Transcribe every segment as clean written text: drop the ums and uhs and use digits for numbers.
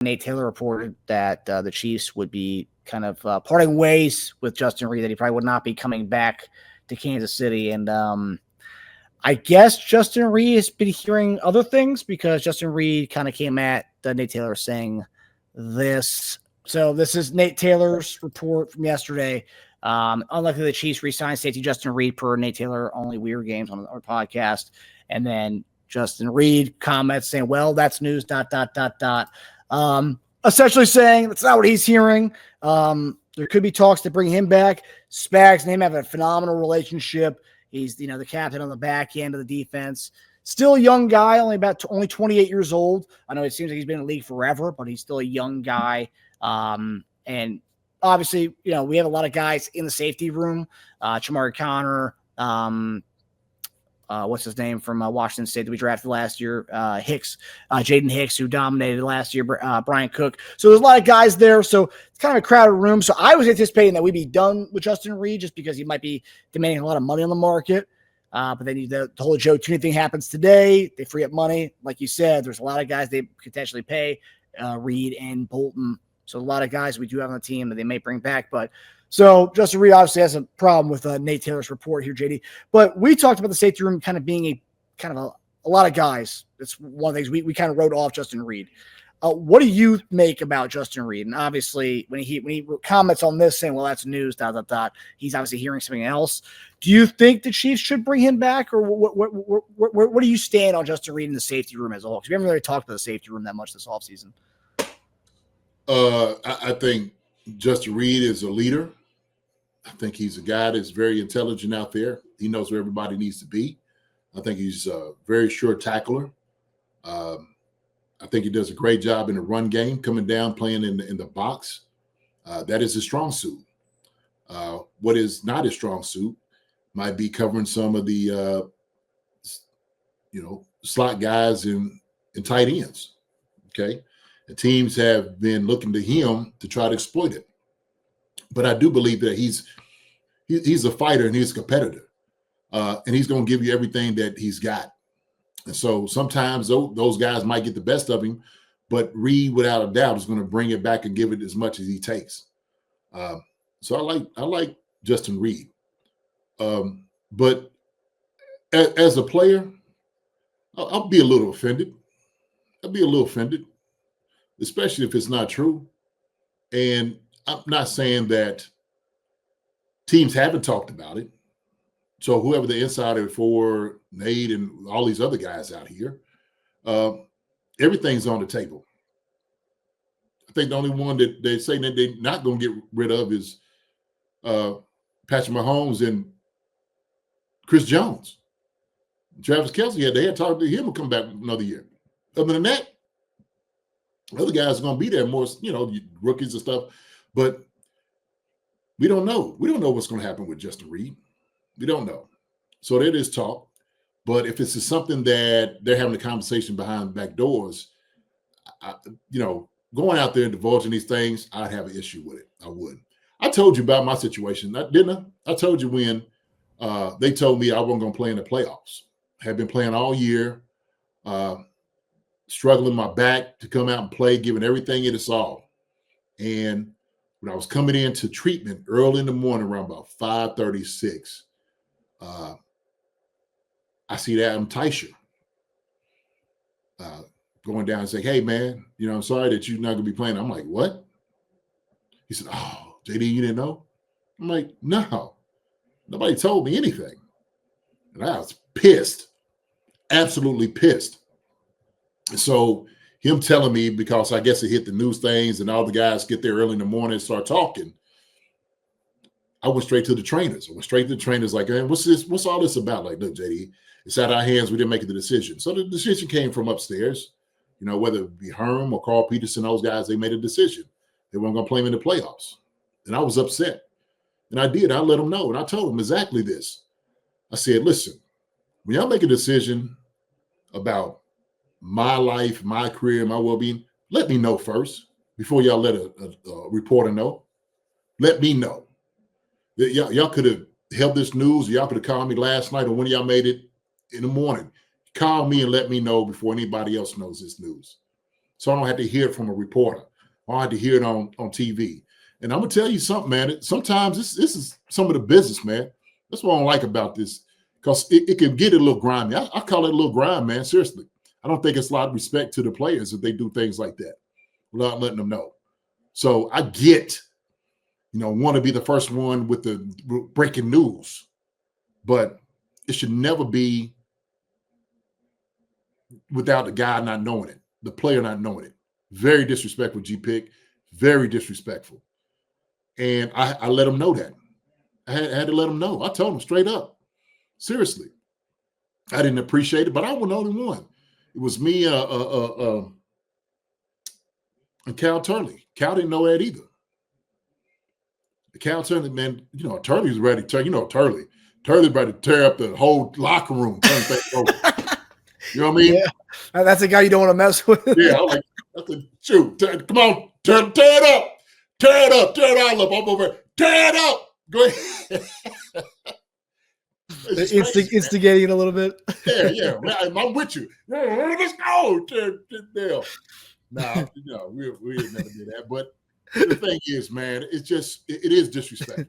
Nate Taylor reported that the Chiefs would be kind of parting ways with Justin Reid, that he probably would not be coming back to Kansas City. And I guess Justin Reid has been hearing other things, because Justin Reid kind of came at Nate Taylor saying this. So this is Nate Taylor's report from yesterday. Unlikely the Chiefs re-sign safety Justin Reid per Nate Taylor, only Weird Games on our podcast. And then Justin Reid comments saying, well, that's news, ... Essentially saying that's not what he's hearing. There could be talks to bring him back. Spags and him have a phenomenal relationship. He's, the captain on the back end of the defense. Still a young guy, only 28 years old. I know it seems like he's been in the league forever, but he's still a young guy. And obviously, we have a lot of guys in the safety room. Chamari Connor, what's his name from Washington State that we drafted last year? Hicks, Jaden Hicks, who dominated last year, Brian Cook. So there's a lot of guys there. So it's kind of a crowded room. So I was anticipating that we'd be done with Justin Reid, just because he might be demanding a lot of money on the market. But then the whole Joe Tooney thing happens today. They free up money. Like you said, there's a lot of guys they potentially pay, Reid and Bolton. So a lot of guys we do have on the team that they may bring back. But so Justin Reid obviously has a problem with Nate Taylor's report here, JD. But we talked about the safety room kind of being a lot of guys. That's one of the things we kind of wrote off Justin Reid. What do you make about Justin Reid? And obviously, when he comments on this saying, well, that's news, ... he's obviously hearing something else. Do you think the Chiefs should bring him back, or what do you stand on Justin Reid in the safety room as a whole? Because we haven't really talked about the safety room that much this offseason. I think Justin Reid is a leader. I think he's a guy that's very intelligent out there. He knows where everybody needs to be. I think he's a very sure tackler. I think he does a great job in the run game, coming down, playing in the box. That is his strong suit. What is not his strong suit might be covering some of the, slot guys and tight ends. Okay. The teams have been looking to him to try to exploit it. But I do believe that he's a fighter and he's a competitor. And he's going to give you everything that he's got. And so sometimes those guys might get the best of him, but Reid, without a doubt, is going to bring it back and give it as much as he takes. So I like Justin Reid. But as a player, I'll be a little offended. Especially if it's not true. And I'm not saying that teams haven't talked about it. So whoever the insider for Nate and all these other guys out here, everything's on the table. I think the only one that they say that they're not going to get rid of is Patrick Mahomes and Chris Jones. Travis Kelce, they had talked to him to come back another year. Other than that, other guys are going to be there more, rookies and stuff. But we don't know. We don't know what's going to happen with Justin Reid. We don't know. So there is talk. But if it's something that they're having a conversation behind back doors, going out there and divulging these things, I'd have an issue with it. I would. I told you about my situation, didn't I? I told you when they told me I wasn't going to play in the playoffs. I had been playing all year, struggling my back to come out and play, giving everything it is all. And when I was coming into treatment early in the morning around about 5:36, I see that Adam Teicher going down and saying, hey, man, I'm sorry that you're not going to be playing. I'm like, what? He said, oh, JD, you didn't know? I'm like, no, nobody told me anything. And I was pissed, absolutely pissed. And so him telling me, because I guess it hit the news things and all the guys get there early in the morning and start talking, I went straight to the trainers. Like, man, what's this? What's all this about? Like, look, JD, it's out of our hands. We didn't make the decision. So the decision came from upstairs. Whether it be Herm or Carl Peterson, those guys, they made a decision. They weren't going to play him in the playoffs. And I was upset. And I did. I let them know. And I told them exactly this. I said, listen, when y'all make a decision about my life, my career, my well-being, let me know first before y'all let a reporter know. Let me know. Y'all could have held this news. Y'all could have called me last night or when y'all made it in the morning. Call me and let me know before anybody else knows this news. so I don't have to hear it from a reporter. I don't have to hear it on TV. And I'm gonna tell you something, man. Sometimes this is some of the business, man. That's what I don't like about this, because it can get a little grimy. I call it a little grime, man. Seriously, I don't think it's a lot of respect to the players if they do things like that without letting them know. So I get, want to be the first one with the breaking news, but it should never be without the guy not knowing it, the player not knowing it. Very disrespectful, G-Pick. Very disrespectful. And I let him know that. I had to let him know. I told him straight up. Seriously. I didn't appreciate it, but I wasn't the only one. It was me and Cal Turley. Cal didn't know that either. Cal Turley, man, Turley was ready to turn, Turley. Turley ready to tear up the whole locker room, turn things over. You know what I mean? Yeah. That's a guy you don't want to mess with. Yeah, I'm like, shoot, come on, tear it up. Tear it up. Tear it all up. I'm over. Tear it up. Go ahead. Instigating a little bit. Yeah. I'm with you. Let's go. Nah, we didn't never do that. But the thing is, man, it is disrespectful.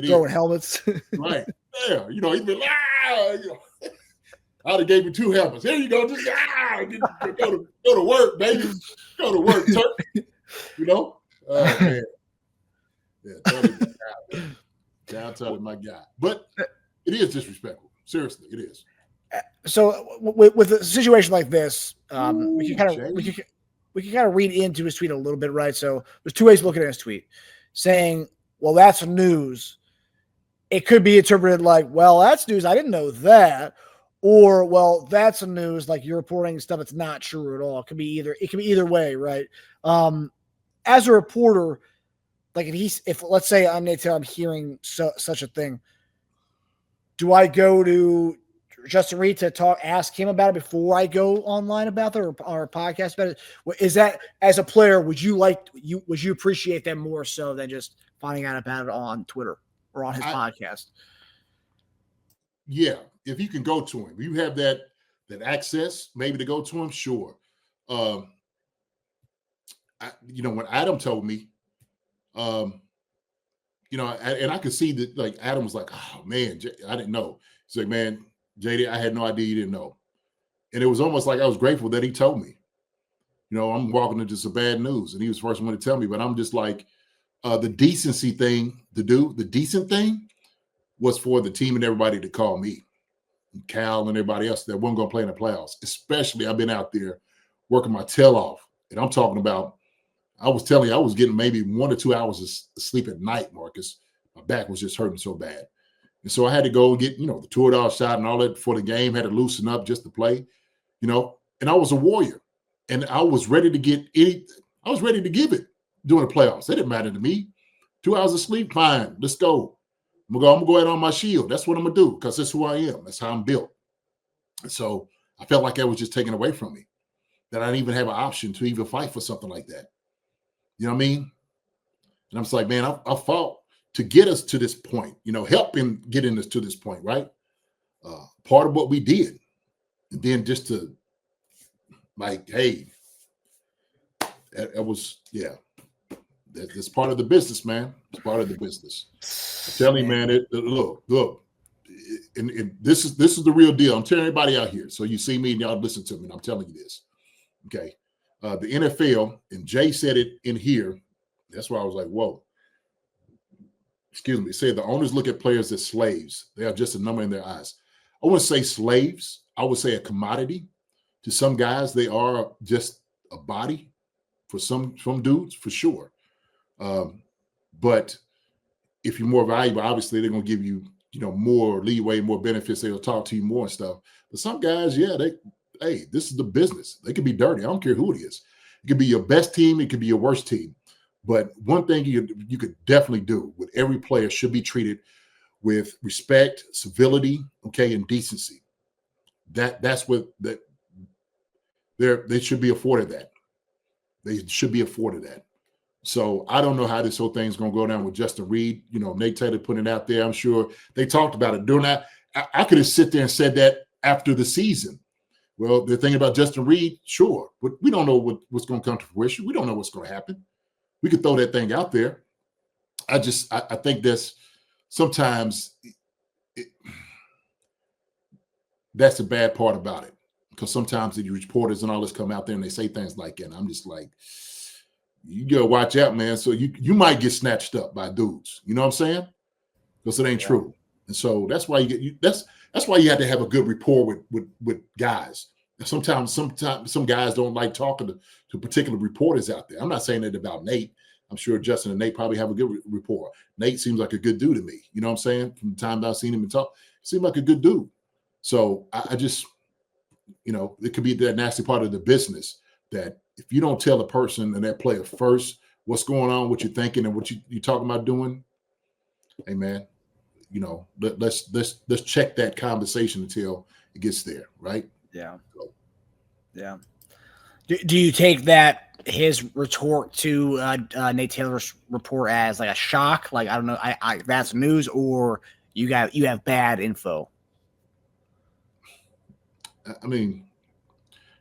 Throwing helmets. Right. Yeah. He'd be like, I'd have gave you 2 helmets. Here you go. Just go to work, baby. Go to work, Turk. Oh, man. Yeah, totally my guy. But it is disrespectful. Seriously, it is. So with a situation like this, we can kind of read into his tweet a little bit, right? So there's 2 ways of looking at his tweet. Saying, well, that's news. It could be interpreted like, well, that's news. I didn't know that. Or, well, that's news. Like you're reporting stuff that's not true at all. It can be either way, right? As a reporter, like if let's say I'm hearing such a thing, do I go to Justin Reid to ask him about it before I go online about it or podcast about it? Is that, as a player, would you appreciate that more so than just finding out about it on Twitter or on his podcast? Yeah, if you can go to him, you have that access maybe to go to him. Sure. When Adam told me, and I could see that, like, Adam was like, oh man, I didn't know. He's like, man, JD, I had no idea you didn't know. And it was almost like I was grateful that he told me. I'm walking into some bad news, and he was the first one to tell me, but I'm just like, the decency thing to do, the decent thing was for the team and everybody to call me, and Cal and everybody else that wasn't going to play in the playoffs. Especially, I've been out there working my tail off, and I'm talking about, I was telling you, I was getting maybe 1 or 2 hours of sleep at night, Marcus. My back was just hurting so bad. And so I had to go get, the $2 shot and all that for the game, had to loosen up just to play, and I was a warrior. And I was ready to give it during the playoffs. It didn't matter to me. 2 hours of sleep, fine. Let's go. I'm gonna go out on my shield. That's what I'm gonna do, because that's who I am. That's how I'm built. And so I felt like that was just taken away from me, that I didn't even have an option to even fight for something like that. You know what I mean? And I'm just like, man, I fought to get us to this point, helping getting us to this point, right? Part of what we did. And then just to, like, hey, that was, yeah. That's part of the business, man. It's part of the business. I'm telling you, man, look. And this is the real deal. I'm telling everybody out here. So you see me and y'all listen to me, and I'm telling you this. Okay. The NFL, and Jay said it in here. That's why I was like, whoa. Excuse me. Say the owners look at players as slaves. They are just a number in their eyes. I wouldn't say slaves. I would say a commodity. To some guys, they are just a body. For some dudes, for sure. But if you're more valuable, obviously they're going to give you, more leeway, more benefits. They'll talk to you more and stuff. But some guys, yeah, this is the business. They could be dirty. I don't care who it is. It could be your best team. It could be your worst team. But one thing you could definitely do with every player should be treated with respect, civility, okay, and decency. That's what they should be afforded that. They should be afforded that. So I don't know how this whole thing's going to go down with Justin Reid. Nate Taylor putting it out there. I'm sure they talked about it during that. I could have sit there and said that after the season Well, they're thinking about Justin Reid, sure, but we don't know what's going to come to fruition. We don't know what's going to happen. We could throw that thing out there. I think that's sometimes that's the bad part about it, because sometimes the reporters and all this come out there and they say things like that, and I'm just like, you gotta watch out, man. So you might get snatched up by dudes. You know what I'm saying? Because it ain't true. And so that's why that's why you have to have a good rapport with guys. Sometimes some guys don't like talking to particular reporters out there. I'm not saying that about Nate. I'm sure Justin and Nate probably have a good rapport. Nate seems like a good dude to me. You know what I'm saying? From the time I've seen him and talk, he seems like a good dude. So I just, it could be that nasty part of the business that if you don't tell a person and that player first what's going on, what you're thinking, and what you're talking about doing, hey man, let's check that conversation until it gets there, right? Yeah. So. Yeah. Do you take that his retort to Nate Taylor's report as like a shock? Like, I don't know, I that's news, or you have bad info? I mean,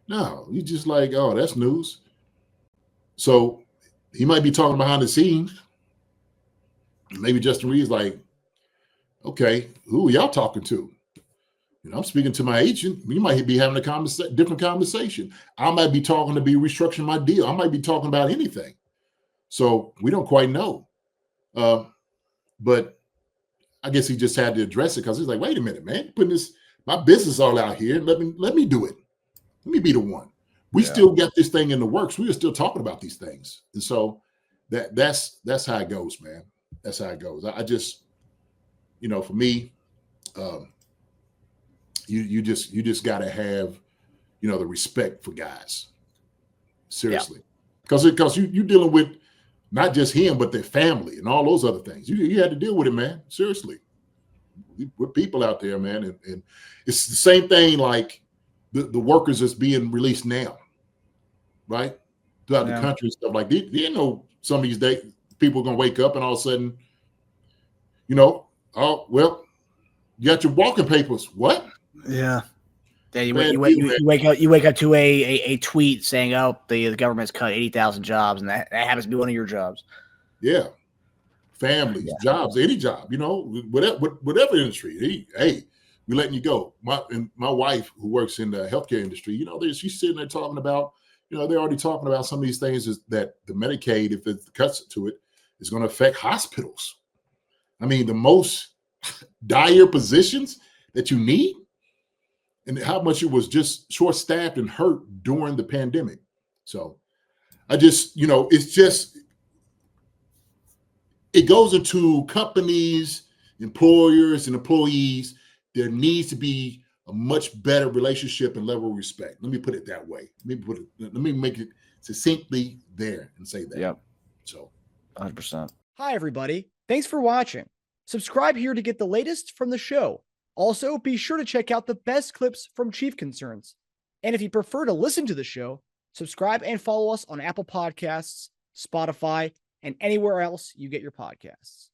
no, you just like, oh, that's news. So he might be talking behind the scenes. Maybe Justin Reid's like, okay, who are y'all talking to? I'm speaking to my agent. We might be having a different conversation. I might be talking to be restructuring my deal. I might be talking about anything. So we don't quite know. But I guess he just had to address it, because he's like, wait a minute, man, putting my business all out here. Let me do it. Let me be the one. We still got this thing in the works. We are still talking about these things. And so that's how it goes, man. That's how it goes. I just, for me, you just got to have, the respect for guys. Seriously. Because you're dealing with not just him, but their family and all those other things. You had to deal with it, man. Seriously. We're people out there, man. And it's the same thing like the workers that's being released now, right? Throughout the country and stuff. Like, they know some of these days people are going to wake up and all of a sudden, oh, well, you got your walking papers. What? Yeah. Yeah, you wake up to a tweet saying, "Oh, the government's cut 80,000 jobs," and that happens to be one of your jobs. Yeah, families, jobs, any job, whatever industry. Hey, we're letting you go. My wife, who works in the healthcare industry, she's sitting there talking about, they're already talking about some of these things that the Medicaid, if it cuts to it, is going to affect hospitals. I mean, the most dire positions that you need, and how much it was just short-staffed and hurt during the pandemic. So I just, it's just, it goes into companies, employers, and employees. There needs to be a much better relationship and level of respect. Let me put it that way. Let me make it succinctly there and say that. Yep. So 100%. Hi, everybody. Thanks for watching. Subscribe here to get the latest from the show. Also, be sure to check out the best clips from Chief Concerns. And if you prefer to listen to the show, subscribe and follow us on Apple Podcasts, Spotify, and anywhere else you get your podcasts.